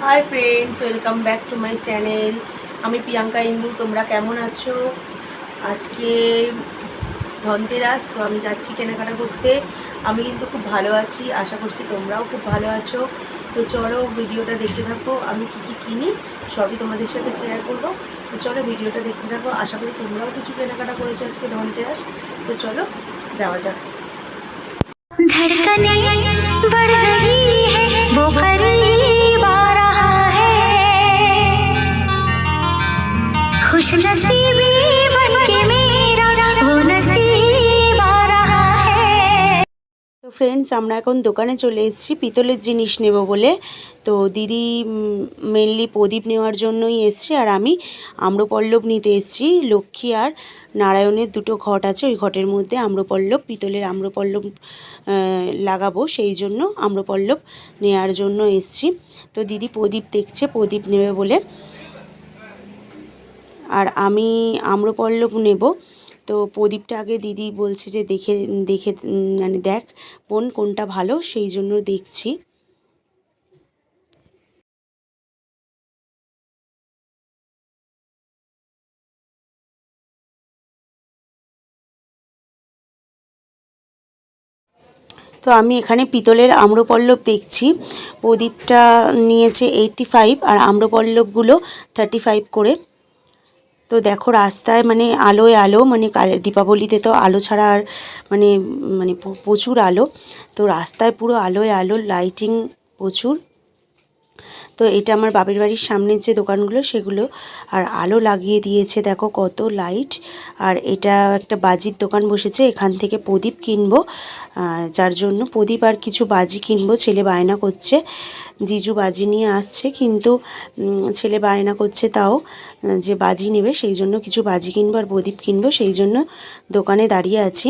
Hi friends, welcome back to my channel. আমি প্রিয়াঙ্কা ইন্দু। তোমরা কেমন আছো? আজকে ধনতেরাস, তো আমি যাচ্ছি কেনাকাটা করতে। আমি কিন্তু খুব ভালো আছি, আশা করছি তোমরাও খুব ভালো আছো। তো চলো ভিডিওটা দেখতে থাকো, আমি কি কি কিনি সবই তোমাদের সাথে শেয়ার করবো। তো চলো ভিডিওটা দেখতে থাকো, আশা করি তোমরাও কিছু কেনাকাটা করেছো আজকে ধনতেরাস। তো চলো যাওয়া যাক। धड़कने बढ़ रही है, वो करीब आ रहा है, खुश नसीबी बनके मेरा वो नसीब आ रहा है। তো ফ্রেন্ডস, আমরা এখন দোকানে চলে এসেছি পিতলের জিনিস নেব বলে। তো দিদি মেনলি প্রদীপ নেওয়ার জন্যই এসছে, আর আমি আম্রপল্লব নিতে এসেছি। লক্ষ্মী আর নারায়ণের দুটো ঘট আছে, ওই ঘটের মধ্যে আম্রপল্লব, পিতলের আম্রপল্লব লাগাবো, সেই জন্য আম্রপল্লব নেওয়ার জন্য এসেছি। তো দিদি প্রদীপ দেখছে, প্রদীপ নেবে বলে, আর আমি আম্রপল্লব নেব। তো প্রদীপটা আগে দিদি বলছে যে দেখে দেখে মানে দেখ বোন কোনটা ভালো, সেই জন্য দেখছি। তো আমি এখানে পিতলের আম্রপল্লব দেখছি। প্রদীপটা নিয়েছে 85 আর আম্রপল্লবগুলো 35 করে। তো দেখো রাস্তায় মানে আলোয় আলো, মানে দীপাবলিতে তো আলো ছাড়া আর মানে মানে প্রচুর আলো। তো রাস্তায় পুরো আলোয় আলো, লাইটিং প্রচুর। তো এটা আমার বাপের বাড়ির সামনের যে দোকানগুলো সেগুলো, আর আলো লাগিয়ে দিয়েছে দেখো কত লাইট। আর এটা একটা বাজির দোকান বসেছে, এখান থেকে প্রদীপ কিনবো, যার জন্য প্রদীপ আর কিছু বাজি কিনবো। ছেলে বায়না করছে, জিজু বাজি নিয়ে আসছে, কিন্তু ছেলে বায়না করছে তাও যে বাজি নেবে, সেই জন্য কিছু বাজি কিনবো আর প্রদীপ কিনবো, সেই জন্য দোকানে দাঁড়িয়ে আছি।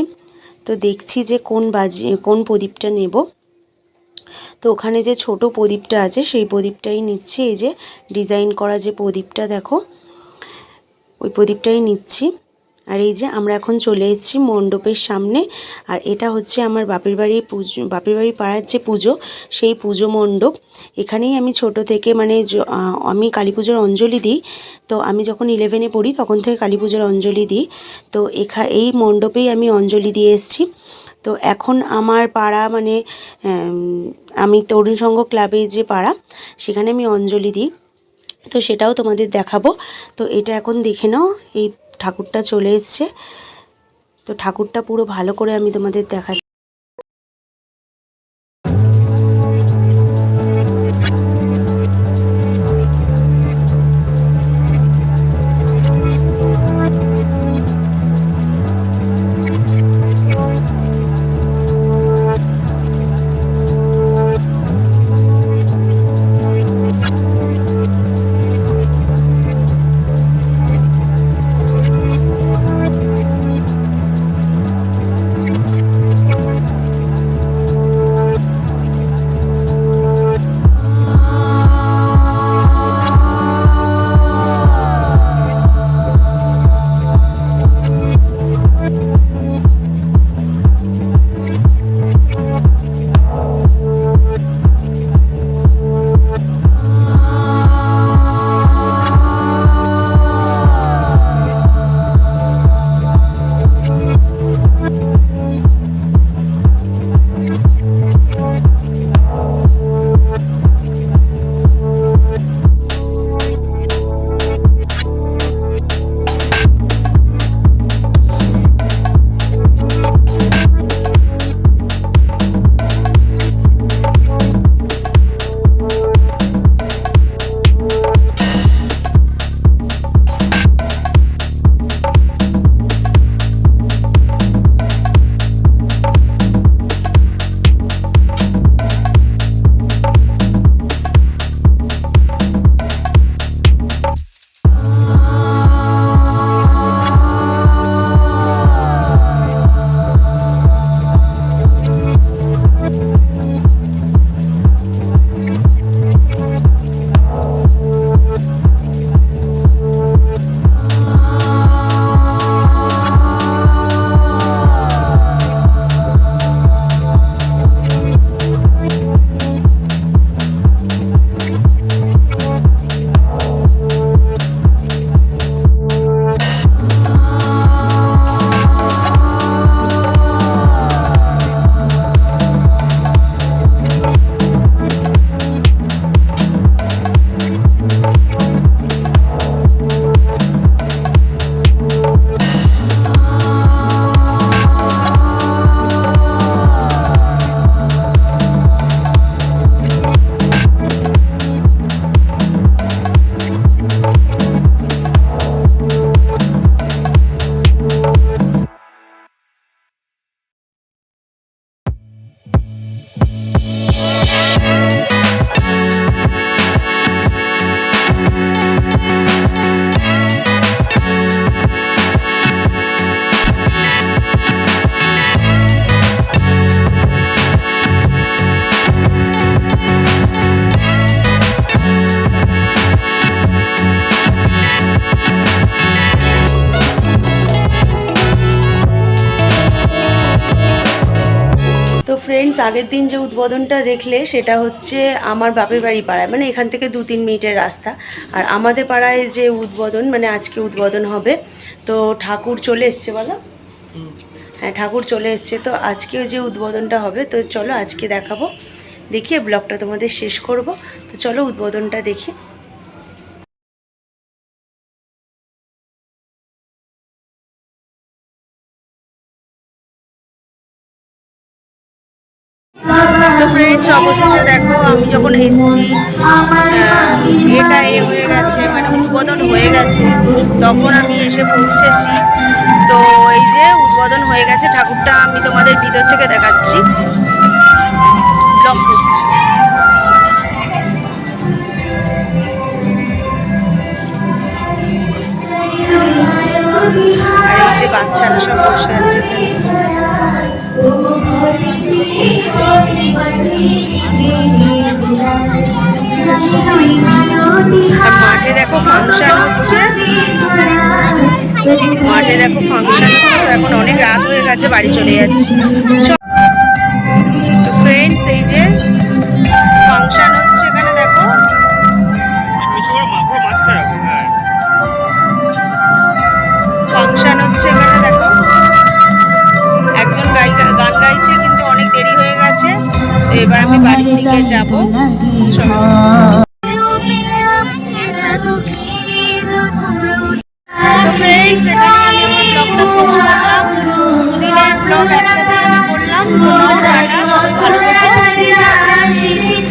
তো দেখছি যে কোন প্রদীপটা নেব। তো ওখানে যে ছোট প্রদীপটা আছে সেই প্রদীপটাই নিচ্ছি। এই যে ডিজাইন করা যে প্রদীপটা দেখো, ওই প্রদীপটাই নিচ্ছি। আর এই যে আমরা এখন চলে এসেছি মণ্ডপের সামনে, আর এটা হচ্ছে আমার বাপের বাড়ির পাড়ার যে পুজো, সেই পুজো মণ্ডপ। এখানেই আমি ছোট থেকে মানে আমি কালী পুজোর অঞ্জলি দিই। তো আমি যখন 11-এ পড়ি তখন থেকে কালী পুজোর অঞ্জলি দিই। তো এই মণ্ডপেই আমি অঞ্জলি দিয়ে এসেছি। তো এখন আমার পাড়া মানে আমি তরুণ সংঘ ক্লাবে যে পাড়া, সেখানে আমি অঞ্জলি দিই। তো সেটাও তোমাদের দেখাবো। তো এটা এখন দেখে নাও, এই ঠাকুরটা চলে এসছে। তো ঠাকুরটা পুরো ভালো করে আমি তোমাদের দেখাচ্ছি। আগের দিন যে উদ্বোধনটা দেখলে সেটা হচ্ছে আমার বাপের বাড়ি পাড়ায়, মানে এখান থেকে 2-3 মিনিটের রাস্তা। আর আমাদের পাড়ায় যে উদ্বোধন, মানে আজকে উদ্বোধন হবে, তো ঠাকুর চলে এসছে বলো। হ্যাঁ, ঠাকুর চলে এসছে, তো আজকে যে উদ্বোধনটা হবে, তো চলো আজকে দেখাবো, দেখিয়ে ব্লগটা তোমাদের শেষ করব। তো চলো উদ্বোধনটা দেখি। তো ফ্রেন্ডস, অবশেষে দেখো আমি যখন এসেছি, এটা হয়ে গেছে, মানে উদ্বোধন হয়ে গেছে, তখন আমি এসে পৌঁছেছি। তো এই যে উদ্বোধন হয়ে গেছে, ঠাকুরটা আমি তোমাদের ভিতর থেকে দেখাচ্ছি। ব্লগ করছি। আর এই যে বাচ্চারা সব বসে আছে। আর মাঠে দেখো ফাংশন হচ্ছে, মাঠে দেখো ফাংশন হচ্ছে। তো এখন অনেক রাত হয়ে গেছে, বাড়ি চলে যাচ্ছি। তো ফ্রেন্ডস, এই যে ফাংশন হচ্ছে এখানে দেখো। ফাংশন হচ্ছে এখানে দেখো, একজন গান গাইছে, কিন্তু অনেক দেরি হয়ে গেছে। তো এবার আমি বাড়ির দিকে যাবো। তো ফ্রেন্ডস, এখানে আমি আমার ব্লগটা শেষ করলাম। 2 দিনের ব্লগ একসাথে